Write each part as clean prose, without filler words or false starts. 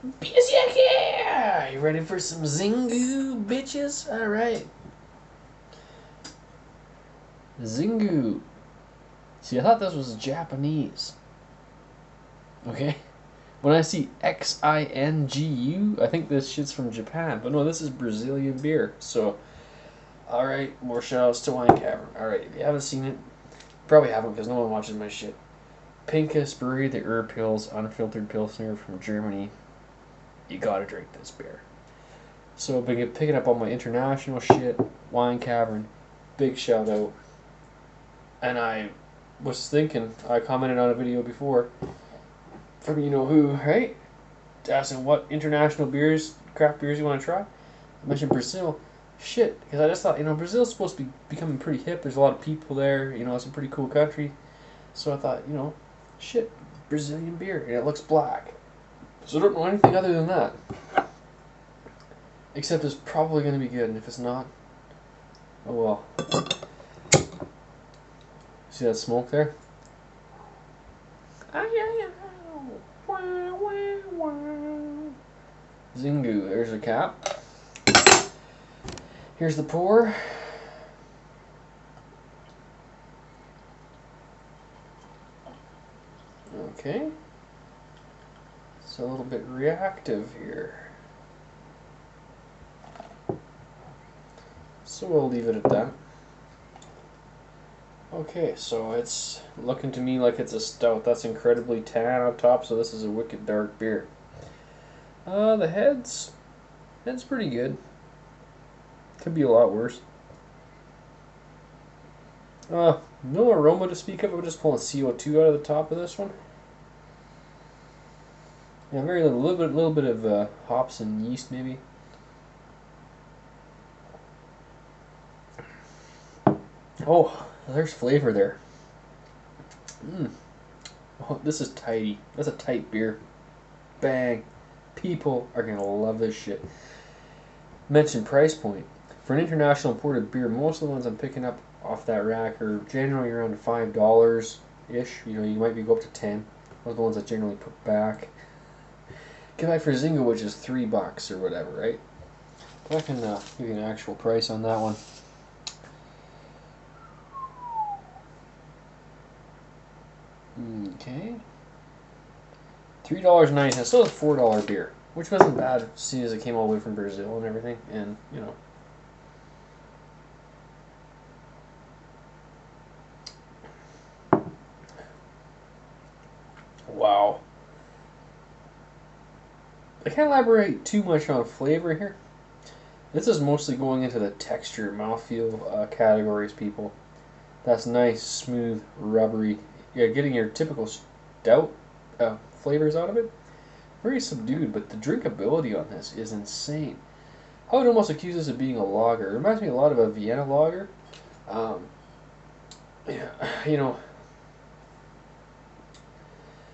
Bizyaki! You ready for some Zingu, bitches? Alright. Zingu. See, I thought this was Japanese. Okay? When I see Xingu, I think this shit's from Japan. But no, this is Brazilian beer. So, alright, more shoutouts to Wine Cavern. Alright, if you haven't seen it, probably haven't because no one watches my shit. Pinkus Brewery, the Urpils, unfiltered Pilsner from Germany. You gotta drink this beer. So, I've been picking up all my international shit. Wine Cavern, big shout out. And I was thinking, I commented on a video before, from you know who, right? Asking what international beers, craft beers you want to try. I mentioned Brazil. Shit, because I just thought, Brazil's supposed to be becoming pretty hip. There's a lot of people there. It's a pretty cool country. So I thought, shit, Brazilian beer, and it looks black. So I don't know anything other than that. Except it's probably going to be good, and if it's not, oh well. See that smoke there? Zingu, there's a cap. Here's the pour. Okay. It's a little bit reactive here. So we'll leave it at that. Okay, so it's looking to me like it's a stout. That's incredibly tan on top, so this is a wicked dark beer. The head's pretty good. Could be a lot worse. No aroma to speak of. I'm just pulling CO2 out of the top of this one. Yeah, very little bit of hops and yeast maybe. Oh, there's flavor there. Oh, this is tighty. That's a tight beer. Bang. People are gonna love this shit. Mention price point. For an international imported beer, most of the ones I'm picking up off that rack are generally around $5-ish. You might be go up to 10. Those are the ones I generally put back. Get back for Zingo, which is $3 or whatever, right? But I can give you an actual price on that one. Okay. $3.90. Still a $4 beer, which wasn't bad, seeing as it came all the way from Brazil and everything. And wow. I can't elaborate too much on flavor here. This is mostly going into the texture, mouthfeel categories, people. That's nice, smooth, rubbery. Yeah, getting your typical stout flavors out of it. Very subdued, but the drinkability on this is insane. I would almost accuse this of being a lager. It reminds me a lot of a Vienna lager. Yeah,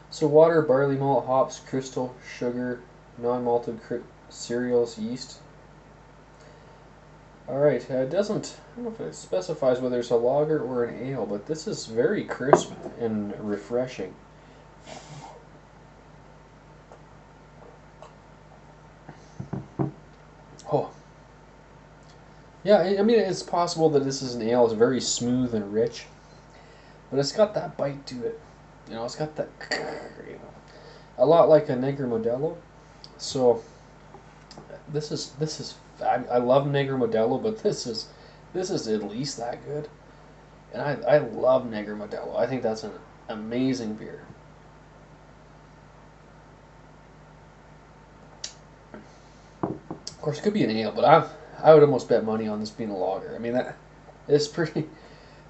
So water, barley malt, hops, crystal, sugar, non-malted cereals, yeast. Alright, it doesn't, I don't know if it specifies whether it's a lager or an ale, but this is very crisp and refreshing. Oh. Yeah, I mean, it's possible that this is an ale. It's very smooth and rich, but it's got that bite to it. It's got that, a lot like a Negro Modelo. So, this is I love Negro Modelo, but this is at least that good. And I love Negro Modelo. I think that's an amazing beer. Of course, it could be an ale, but I would almost bet money on this being a lager. I mean, that is pretty.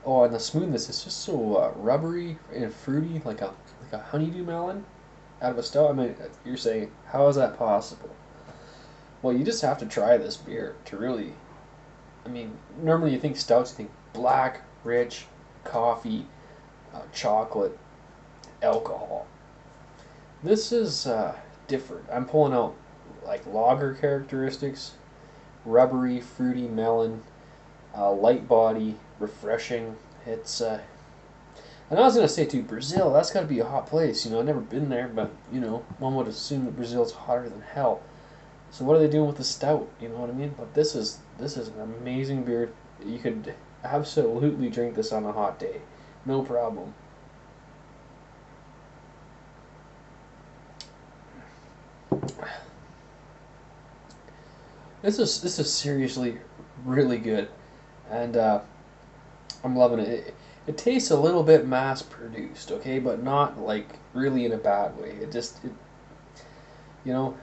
Oh, and the smoothness is just so rubbery and fruity, like a honeydew melon out of a stout. I mean, you're saying, how is that possible? Well, you just have to try this beer to really. I mean, normally you think stouts, you think black, rich, coffee, chocolate, alcohol. This is different. I'm pulling out like lager characteristics, rubbery, fruity melon, light body, refreshing. It's And I was gonna say too, Brazil, that's got to be a hot place. You know, I've never been there, but you know, one would assume that Brazil's hotter than hell. So what are they doing with the stout? You know what I mean? But this is an amazing beer. You could absolutely drink this on a hot day, no problem. This is seriously really good, and I'm loving it. It tastes a little bit mass produced, okay, but not like really in a bad way. You know,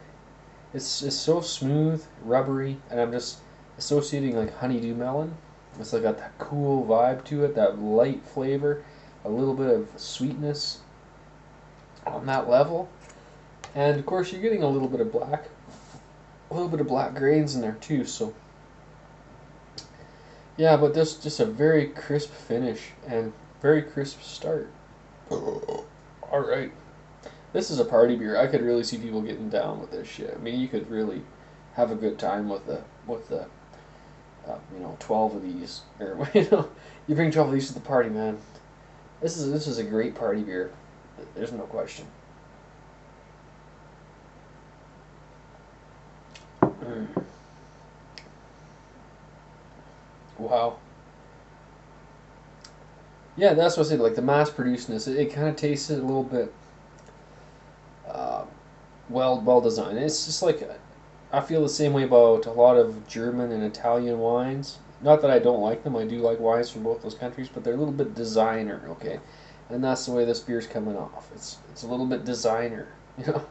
it's so smooth, rubbery, and I'm just associating like honeydew melon. It's like got that cool vibe to it, that light flavor, a little bit of sweetness on that level, and of course you're getting a little bit of black grains in there too. So yeah, but just a very crisp finish and very crisp start. All right. This is a party beer. I could really see people getting down with this shit. I mean, you could really have a good time with the 12 of these, or you bring 12 of these to the party, man. This is a great party beer. There's no question. Mm. Wow. Yeah, that's what I said. Like the mass producedness, it kind of tasted a little bit uh, well designed. It's just like I feel the same way about a lot of German and Italian wines. Not that I don't like them. I do like wines from both those countries, but they're a little bit designer, okay? And that's the way this beer's coming off. It's a little bit designer, you know.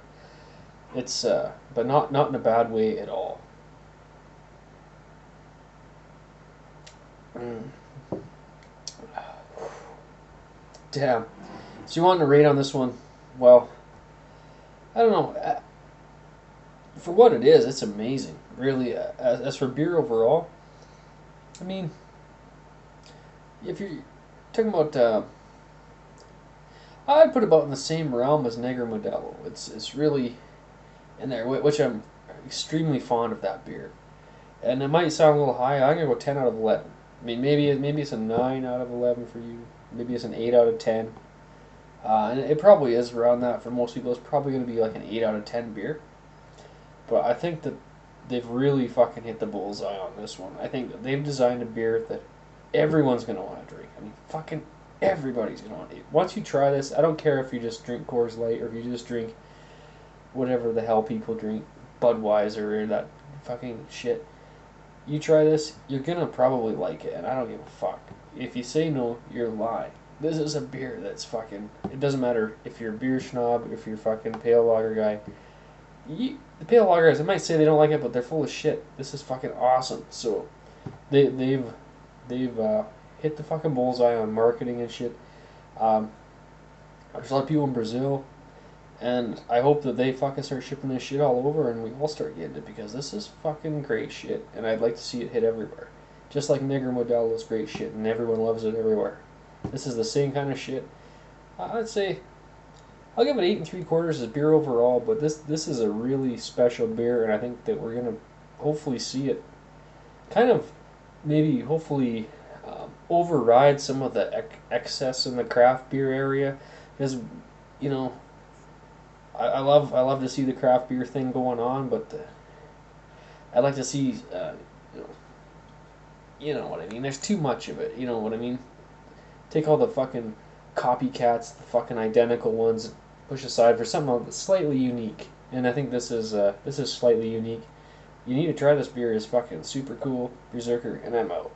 It's but not in a bad way at all. Mm. Damn. So you want to rate on this one? Well, I don't know. For what it is, it's amazing. Really, as for beer overall, I mean, if you're talking about, I'd put it about in the same realm as Negro Modelo. It's really in there, which I'm extremely fond of that beer. And it might sound a little high. I'm gonna go 10 out of 11. I mean, maybe it's a 9 out of 11 for you. Maybe it's an 8 out of 10. And it probably is around that for most people. It's probably gonna be like an 8 out of 10 beer. But I think that they've really fucking hit the bullseye on this one. I think that they've designed a beer that everyone's gonna want to drink. I mean, fucking everybody's gonna want to eat. Once you try this, I don't care if you just drink Coors Light or if you just drink whatever the hell people drink, Budweiser or that fucking shit. You try this, you're gonna probably like it, and I don't give a fuck. If you say no, you're lying. This is a beer that's fucking. It doesn't matter if you're a beer snob, if you're a fucking pale lager guy. The pale lager guys, I might say they don't like it, but they're full of shit. This is fucking awesome. So they've hit the fucking bullseye on marketing and shit. Um, there's a lot of people in Brazil, and I hope that they fucking start shipping this shit all over, and we all start getting it because this is fucking great shit, and I'd like to see it hit everywhere. Just like Negro Modelo is great shit, and everyone loves it everywhere. This is the same kind of shit. I'd say I'll give it 8 3/4 as beer overall, but this is a really special beer, and I think that we're gonna hopefully see it kind of maybe hopefully override some of the excess in the craft beer area because you know I love to see the craft beer thing going on, but I'd like to see you know, you know what I mean. There's too much of it. You know what I mean. Take all the fucking copycats, the fucking identical ones, push aside for something that's slightly unique. And I think this is slightly unique. You need to try this beer. It's fucking super cool. Berserker, and I'm out.